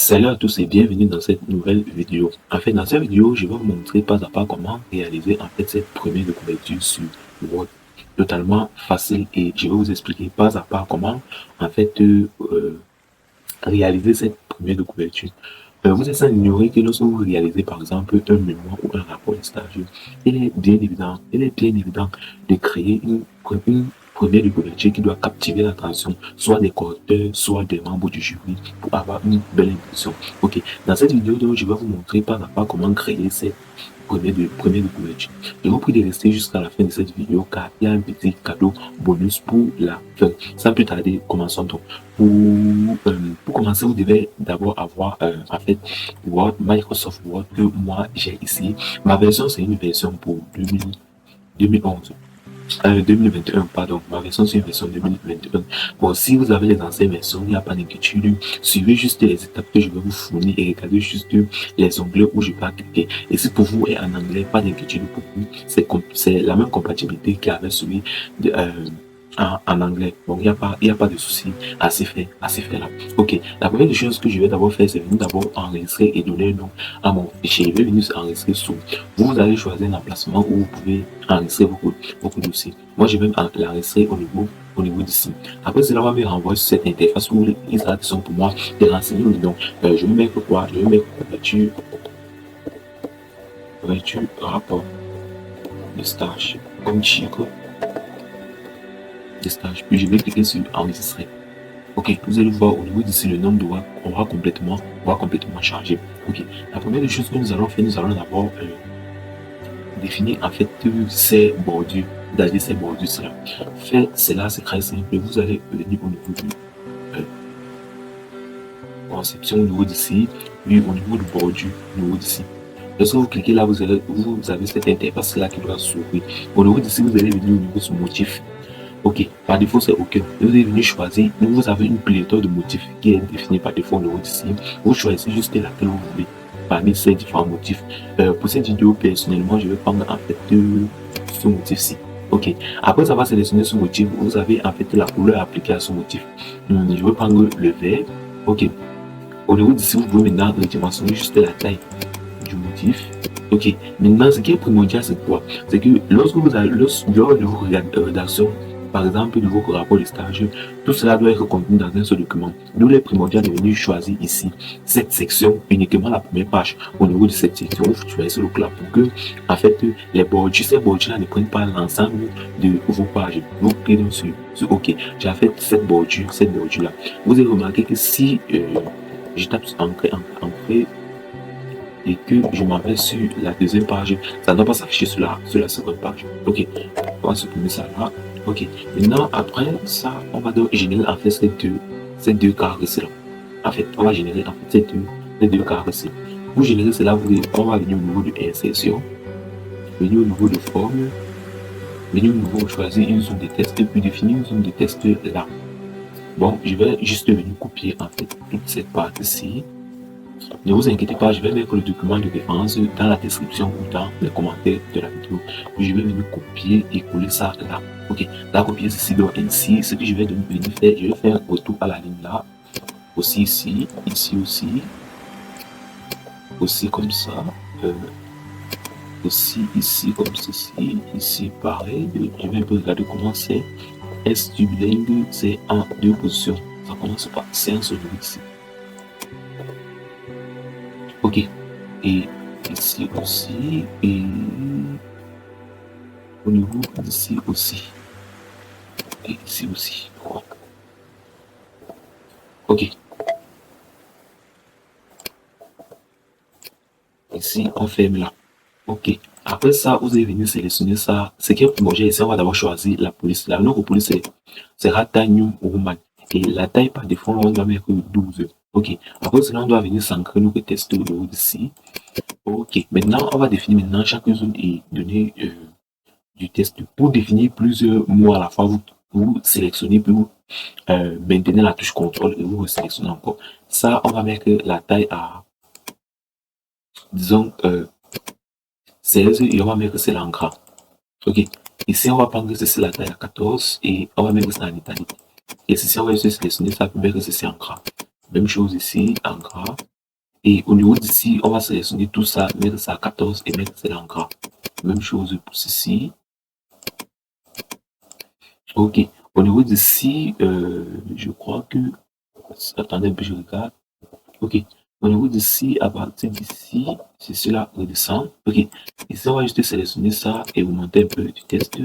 Salut à tous et bienvenue dans cette nouvelle vidéo. En fait, dans cette vidéo, je vais vous montrer pas à pas comment réaliser en fait cette première de couverture sur Word. Totalement facile et je vais vous expliquer pas à pas comment en fait réaliser cette première de couverture. Vous êtes sans ignorer que lorsque vous réalisez par exemple un mémoire ou un rapport de stage, il est bien évident de créer une première de couverture qui doit captiver l'attention soit des correcteurs, soit des membres du jury pour avoir une belle impression. Ok, dans cette vidéo, donc, je vais vous montrer pas à pas comment créer cette première de couverture. Je vous prie de rester jusqu'à la fin de cette vidéo car il y a un petit cadeau bonus pour la fin. Sans plus tarder, commençons donc. Pour commencer, vous devez d'abord avoir en fait Word, Microsoft Word que moi j'ai ici. Ma version, c'est une version pour 2011. 2021, pardon, ma version c'est une version 2021. Bon, si vous avez les anciennes versions, il n'y a pas d'inquiétude. Suivez juste les étapes que je vais vous fournir et regardez juste les onglets où je vais cliquer. Et si pour vous est en anglais, pas d'inquiétude pour vous. C'est la même compatibilité qu'avec celui de, en anglais. Donc, il y a pas de souci à se faire là. Ok. La première des choses que je vais d'abord faire, c'est venir d'abord enregistrer et donner un nom à mon fichier. Je vais venir enregistrer sous. Vous allez choisir un emplacement où vous pouvez enregistrer beaucoup de dossiers. Moi, je vais l'enregistrer au niveau d'ici. Après cela, on va me renvoyer sur cette interface où les dates sont pour moi des renseignements. Donc, je vais mettre quoi? Je vais mettre couverture rapport de stage comme chiffre de stage. Puis je vais cliquer sur enregistrer. Ok, vous allez voir au niveau d'ici le nombre de voix aura complètement changé. Ok, la première des choses que nous allons faire, nous allons d'abord définir en fait ces bordures, c'est-à-dire ces bordures cela. Faire cela, c'est très simple. Vous allez venir au niveau du conception au niveau d'ici, puis au niveau du bordure au niveau d'ici. Lorsque vous cliquez là, vous avez cette interface là qui doit s'ouvrir. Au niveau d'ici, vous allez venir au niveau de motif. Ok, par défaut c'est OK. Vous allez venir choisir, vous avez une pléthore de motifs qui est définie par défaut au niveau d'ici. Vous choisissez juste laquelle vous voulez parmi ces différents motifs. Pour cette vidéo, personnellement, je vais prendre en fait ce motif-ci. Ok, après avoir sélectionné ce motif, vous avez en fait la couleur appliquée à ce motif. Je vais prendre le vert. Ok, au niveau d'ici, vous pouvez maintenant redimensionner juste la taille du motif. Ok, maintenant ce qui est primordial, c'est quoi? C'est que lorsque vous avez lors de vos rédactions, par exemple de vos rapports de stage, tout cela doit être contenu dans un seul document. D'où il est primordial de venir choisir ici cette section, uniquement la première page. Au niveau de cette section, vous choisissez le clap pour que, en fait, les bordures, ces bordures-là ne prennent pas l'ensemble de vos pages. Vous cliquez donc sur OK. J'ai fait cette bordure-là. Vous avez remarqué que si je tape sur entrée et que je m'en vais sur la deuxième page, ça ne doit pas s'afficher sur la seconde page. Ok, on va supprimer ça là. Ok, maintenant après ça, on va donc générer en fait ces deux carrés là. En fait, on va générer en fait ces deux carrés. Pour générer cela, on va venir au niveau de insertion, venir au niveau de forme, venir au niveau de choisir une zone de test et puis définir une zone de test là. Bon, je vais juste venir copier en fait toute cette partie-ci. Ne vous inquiétez pas, je vais mettre le document de référence dans la description ou dans les commentaires de la vidéo. Puis je vais venir copier et coller ça là. Ok, là copier ceci donc ainsi. Ce que je vais venir faire, je vais faire un retour à la ligne là. Aussi ici, aussi comme ça. Aussi ici comme ceci, ici pareil. Je vais un peu regarder comment c'est. Est du bilingue, c'est en deux positions. Ça commence par séance au niveau ici. Ok, et ici aussi, et au niveau d'ici aussi, et ici aussi. Ok. Ici, on ferme là. Ok. Après ça, vous allez venir sélectionner ça. Ce qui est primordial ici, on va d'abord choisir la police. La note police sera taille New Roman. Et la taille par défaut, on doit mettre 12. Ok. Après cela, on doit venir s'ancrer notre test au niveau d'ici. Ok. Maintenant, on va définir maintenant chaque zone et donner du test. Pour définir plusieurs mots à la fois, vous sélectionnez, puis vous maintenez la touche contrôle et vous sélectionnez encore. Ça, on va mettre la taille à, disons, 16 et on va mettre cela en gras. Ok. Ici, on va prendre ceci la taille à 14 et on va mettre ça en italique. Et ici, on va sélectionner ça pour mettre ceci en gras. Même chose ici, en gras. Et au niveau d'ici, on va sélectionner tout ça, mettre ça à 14 et mettre ça en gras. Même chose pour ceci. Ok. Au niveau d'ici, je crois que... Attendez un peu, je regarde. Ok. Au niveau d'ici, à partir d'ici, c'est cela redescend. Ok. Ici, on va juste sélectionner ça et augmenter un peu du texte.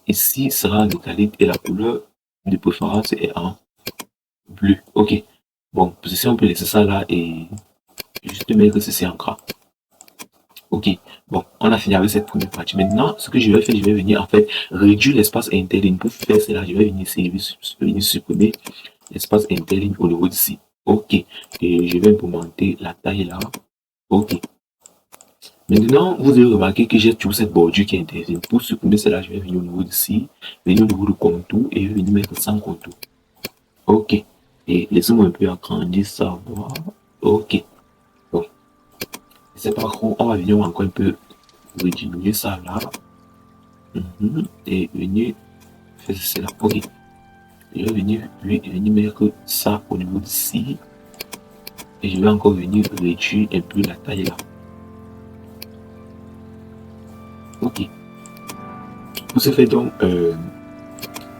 Ici sera en italique et la couleur de préférence est en bleu. Ok. Bon, pour ceci, on peut laisser ça là et juste mettre ceci en gras. Ok, bon, on a fini avec cette première partie. Maintenant, ce que je vais faire, je vais venir en fait réduire l'espace interligne. Pour faire cela, je vais venir ici, je vais venir supprimer l'espace interligne au niveau d'ici. Ok, et je vais implémenter la taille là. Ok. Maintenant, vous avez remarqué que j'ai toujours cette bordure qui intervient. Pour supprimer cela, je vais venir au niveau d'ici, venir au niveau du contour et je vais venir mettre sans contour. Ok. Et laissez-moi un peu agrandir ça. Voilà. Ok. Bon. C'est pas trop. On va venir encore un peu diminuer ça là. Et venir faire cela. Ok. Je vais venir, venir mettre ça au niveau d'ici. Et je vais encore venir réduire un peu la taille là. Ok. Pour ce fait donc,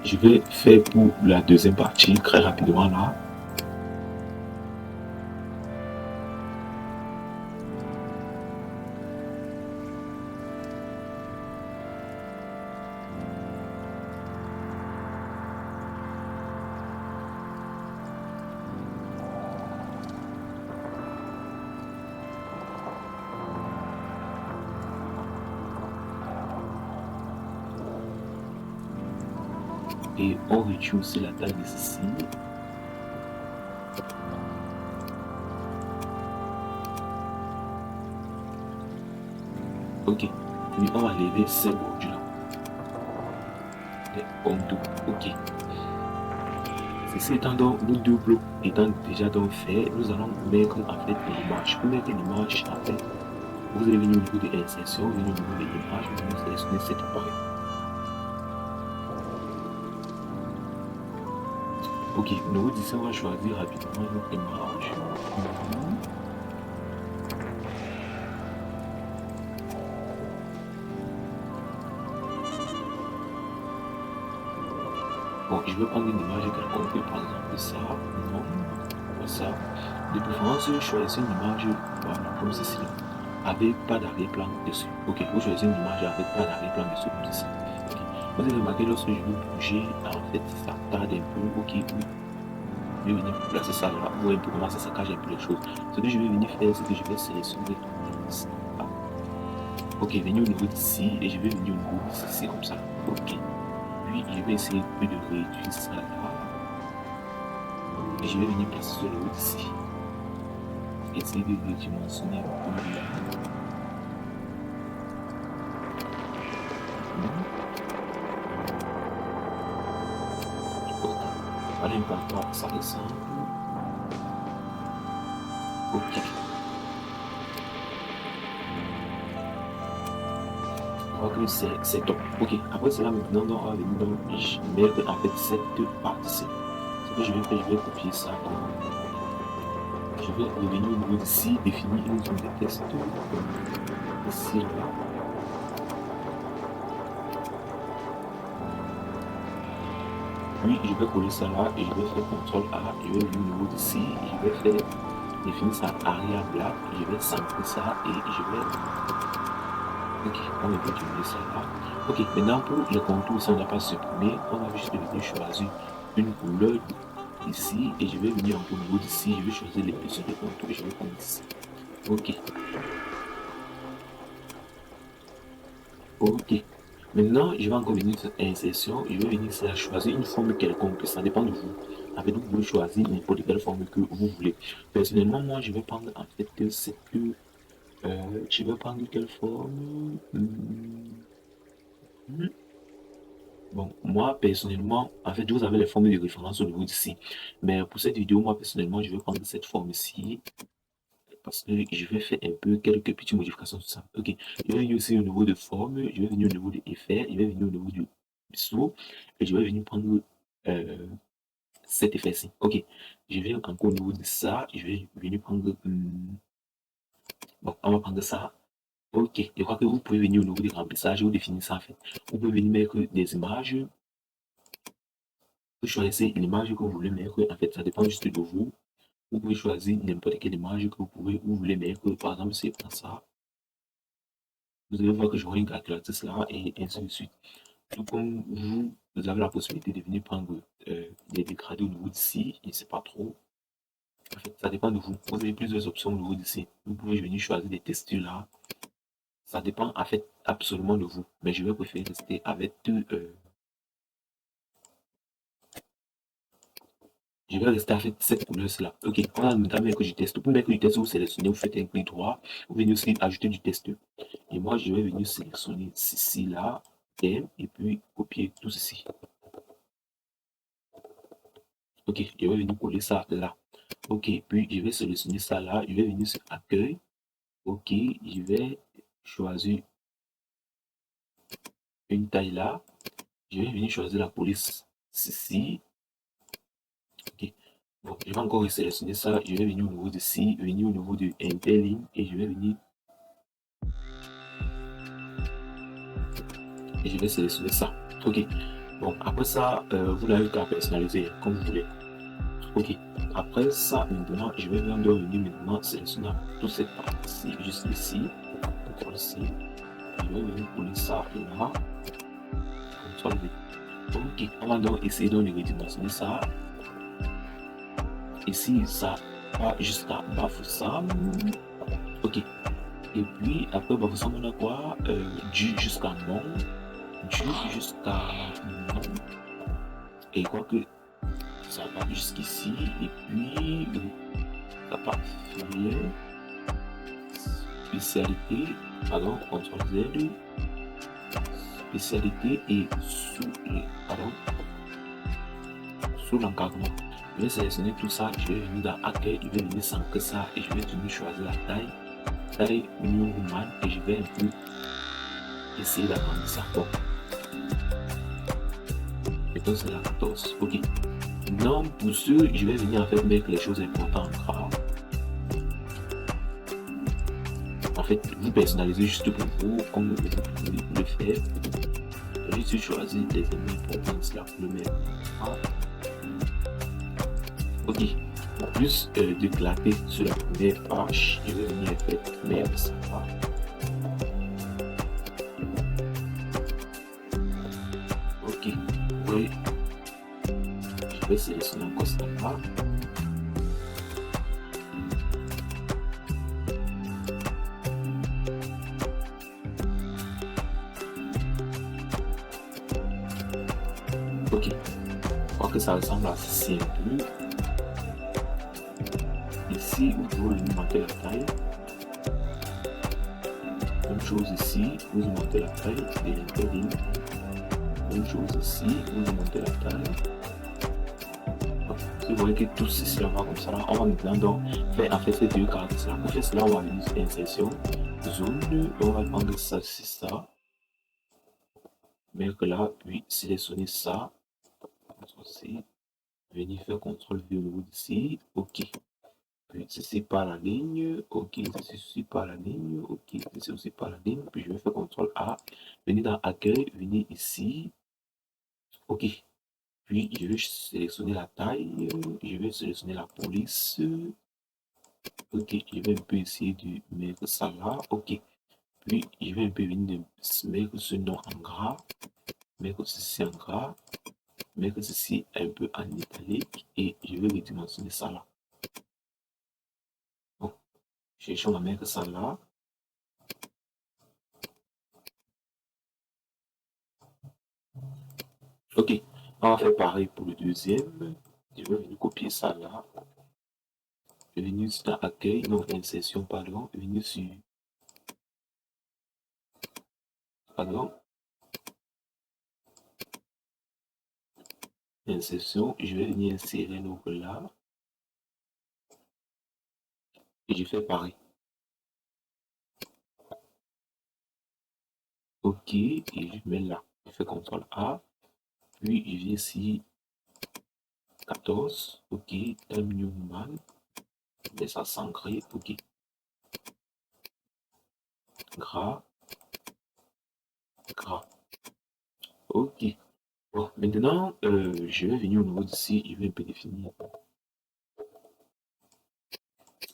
je vais faire pour la deuxième partie très rapidement là. Et on réduit aussi la taille de ceci. Ok. Puis on va lever ces bordures là. En tout. Ok. Ceci étant donc, nos deux blocs étant déjà donc faits, nous allons mettre en fait l'image. Pour mettre l'image, en fait, vous allez venir au niveau de l'insertion, vous venez au niveau de l'image, vous allez sélectionner cet appareil. Ok, au niveau d'ici, on va choisir rapidement notre image. Bon, je vais prendre une image quelconque, par exemple ça, non, pas ça. De préférence, choisissez une image, voilà, comme ceci, avec pas d'arrière-plan dessus. Ok, vous choisissez une image avec pas d'arrière-plan dessus, comme ceci. Ok, vous allez remarquer lorsque je vais bouger, en fait, ça tarde un peu. Ok, oui. Je vais venir placer ça là, vous voyez un peu comment ça saccage un peu les choses. Ce que je vais venir faire, c'est que je vais sélectionner ça. Ok, venir au niveau d'ici et je vais venir au niveau d'ici comme ça. Ok. Puis je vais essayer un peu de réduire ça là. Et je vais venir placer sur le haut d'ici. Essayer de redimensionner un peu là. Ok. Voilà un peu à quoi ça ressemble. Ok. Je crois que c'est top. Ok. Après cela, maintenant, on va venir dans mettre en fait cette partie-ci. Ce que je vais faire, je vais copier ça. Je vais revenir au niveau d'ici, définir une zone de test. Ici, là. Puis je vais coller ça là et je vais faire CTRL A. Je vais venir au niveau d'ici et je vais faire définir ça arrière black. Je vais centrer ça et je vais. Ok, on va diminuer ça là. Ok, maintenant pour les contours, ça on n'a pas supprimé. On va juste venir choisir une couleur ici et je vais venir au niveau d'ici. Je vais choisir l'épaisseur de contour et je vais prendre ici. Ok. Ok. Maintenant, je vais encore venir sur insertion. Je vais venir ici à choisir une forme quelconque. Ça dépend de vous. En fait, vous pouvez choisir n'importe quelle forme que vous voulez. Personnellement, moi, je vais prendre en fait c'est que. Je vais prendre quelle forme? Bon, moi, personnellement, en fait, vous avez les formes de référence au niveau d'ici. Mais pour cette vidéo, moi, personnellement, je vais prendre cette forme-ci. Parce que je vais faire un peu quelques petites modifications sur ça. Ok, je vais venir aussi au niveau de forme, je vais venir au niveau de effet, je vais venir au niveau du saut et je vais venir prendre cet effet-ci. Ok, je vais encore au niveau de ça, je vais venir prendre, bon, on va prendre ça. Ok, je crois que vous pouvez venir au niveau des remplissages, vous définissez ça en fait. Vous pouvez venir mettre des images, vous choisissez l'image que vous voulez mettre, en fait, ça dépend juste de vous. Vous pouvez choisir n'importe quelle image que vous voulez mettre, par exemple, c'est pour ça. Vous allez voir que j'aurai une calculatrice là et ainsi de suite. Tout comme vous avez la possibilité de venir prendre des dégradés au niveau d'ici, je ne sais pas trop. En fait, ça dépend de vous. Vous avez plusieurs options au niveau d'ici. Vous pouvez venir choisir des textures là. Ça dépend en fait absolument de vous. Mais je vais préférer rester avec je vais rester avec cette couleur-là. Ok, on a notamment que je teste. Pour mettre du test, vous sélectionnez, vous faites un clic droit, vous venez aussi ajouter du test. Et moi, je vais venir sélectionner ceci là, et puis copier tout ceci. Ok, je vais venir coller ça là. Ok, puis je vais sélectionner ça là, je vais venir sur accueil. Ok, je vais choisir une taille là. Je vais venir choisir la police ceci. Ok, bon, je vais encore sélectionner ça. Je vais venir au niveau de ci, venir au niveau de interligne et je vais venir et je vais sélectionner ça. Ok, bon, après ça, vous n'avez qu'à personnaliser comme vous voulez. Ok, après ça, maintenant, je vais venir maintenant sélectionner toute cette partie juste ici. CTRL C. Je vais venir coller ça là. CTRL V. Ok, on va donc essayer de redimensionner ça. Ici, ça va jusqu'à Bafoussam. Ok. Et puis, après Bafoussam, on a quoi Du jusqu'à non. Du jusqu'à non. Et quoi que ça va jusqu'ici. Et puis, ça part filet. Spécialité. Pardon, CTRL Z. Spécialité et sous, pardon, sous l'encadrement. Je vais sélectionner tout ça, je vais venir dans accueil, je vais venir centrer ça et je vais venir choisir la taille New Woman et je vais un peu essayer d'agrandir ça. Bon, mettons c'est la 14, ok. Non, pour ce, je vais venir en fait mettre les choses importantes en gras. En fait, vous personnalisez juste pour vous, comme vous pouvez le faire. Juste choisir les éléments importants là pour le mettre. Ok, en plus d'éclater sur la première page, je vais venir faire merde ça. Ok, oui, je vais sélectionner encore ça là. Ok, je crois que ça ressemble à ceci un peu. Ici, vous pouvez augmenter la taille. Même chose ici, vous augmentez la taille de l'interligne. Même chose ici, vous augmentez la taille. Vous voyez que tout ceci va comme ça. On va maintenant donc faire en fait ces deux caractères là. Pour faire cela, on va venir sur insertion, zone, on va prendre ça, c'est ça. Mettre là, puis sélectionner ça. Aussi, venir faire CTRL V au niveau d'ici. Ok. Puis ceci par la ligne. Ok. Ceci par la ligne. Ok. Ceci aussi par la ligne. Puis je vais faire CTRL A. Venir dans accueil. Venir ici. Ok. Puis je vais sélectionner la taille. Je vais sélectionner la police. Ok. Je vais un peu essayer de mettre ça là. Ok. Puis je vais un peu venir de mettre ce nom en gras. Mettre ceci en gras. Mettre ceci un peu en italique. Et je vais redimensionner ça là. Bon. Cherchons à mettre ça là. Ok, on va faire pareil pour le deuxième. Je vais venir copier ça là. Je vais venir sur accueil, non, insertion, pardon. Venir sur, pardon, insertion. Je vais venir insérer l'autre là. Et je fais pareil. Ok, et je mets là. Je fais CTRL A. Puis je viens ici. 14, ok. Time Newman, mais ça s'ancrer, ok. Gras, gras, ok. Bon, maintenant, je vais venir au niveau d'ici, je vais un peu définir.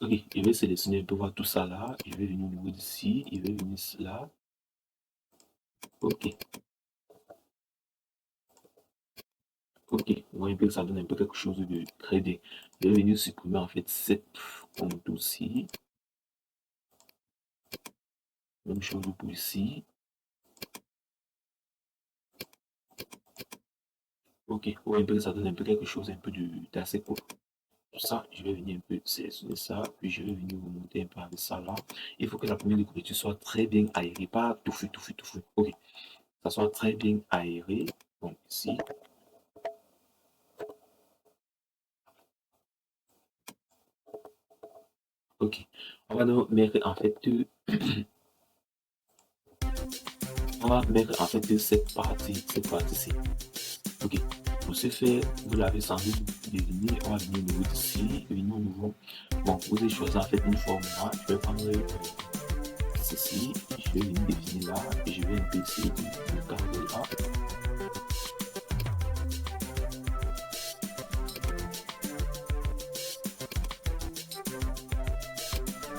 Ok, je vais sélectionner un peu voir tout ça là, je vais venir au niveau d'ici, je vais venir là, ok. Ok, on voit un peu que ça donne un peu quelque chose de très bien. Je vais venir supprimer en fait cette contour-ci. Même chose pour ici. Ok, on voit un peu que ça donne un peu quelque chose un peu d'assez cool. Pour ça, je vais venir un peu sélectionner ça, puis je vais venir vous monter un peu avec ça là. Il faut que la première de couverture soit très bien aérée, pas touffu, touffu, touffu. Ok, ça soit très bien aéré. Donc ici. Ok, on va donc mettre en fait on va mettre en fait cette partie-ci. Ok, pour ce faire, vous l'avez sans doute deviné, on va venir au niveau d'ici, venir au niveau. Bon, vous avez choisi en fait une forme là, je vais prendre ceci, je vais venir définir là, et je vais un peu essayer de garder là.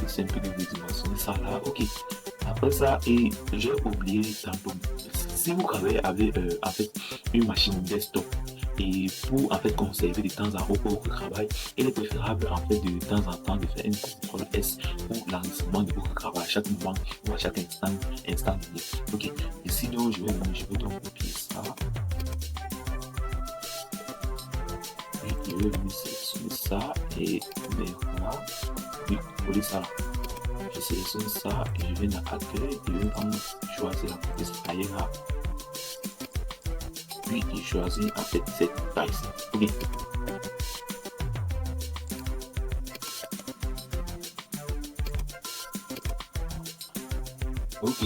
C'est un peu de redimensionner ça là, ok. Après ça, et j'ai oublié tantôt, si vous travaillez avec en fait une machine desktop, et pour en fait conserver de temps en temps pour votre travail, il est préférable en fait de temps en temps de faire un contrôle S pour l'enregistrement de votre travail à chaque moment ou à chaque instant donné. Ok, ici donc je vais donc copier ça. Et je vais venir sélectionner ça et mettre là, puis coller ça là. Je sélectionne ça et je viens dans Accueil et je vais prendre choisir la police ailleurs. Puis je choisis en fait cette taille-ci. Ok. Ok,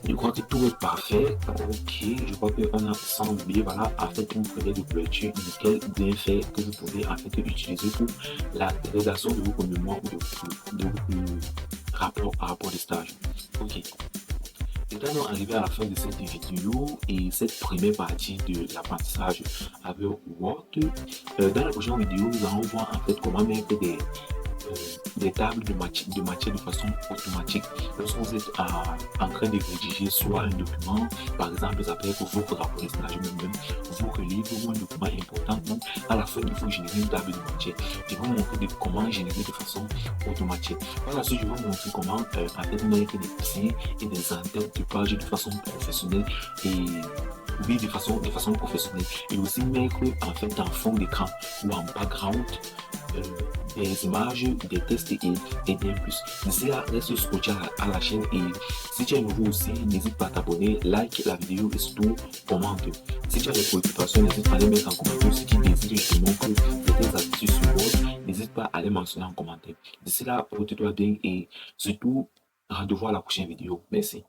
je crois que tout est parfait. Ok, je crois qu'on a sans oublier, voilà, en fait une fenêtre de couverture nickel bien fait que vous pouvez en fait utiliser pour la rédaction de vos mémoires ou de vos rapport de stage. Ok. Nous arrivé à la fin de cette vidéo et cette première partie de l'apprentissage avec Word. Dans la prochaine vidéo, nous allons voir en fait comment mettre des tables de matière de façon automatique. Lorsque vous êtes en train de rédiger soit un document, par exemple, ça peut être votre rapport de stage même, votre livre ou un document important, donc à la fin, il faut générer une table de matière. Je vais vous montrer comment générer de façon automatique. Par la suite, je vais vous montrer comment en fait mettre des petits et des entêtes de page de façon professionnelle et oui, de façon professionnelle. Et aussi mettre en fait en fond d'écran ou en background des images, des textes et bien plus. D'ici là, reste scotché à la chaîne et si tu es nouveau aussi, n'hésite pas à t'abonner, like la vidéo et surtout commente. Si tu as des préoccupations, n'hésite pas à les mettre en commentaire. Si tu désires justement que certaines astuces sur Word, n'hésite pas à les mentionner en commentaire. D'ici là, porte-toi bien et surtout, rendez-vous à la prochaine vidéo. Merci.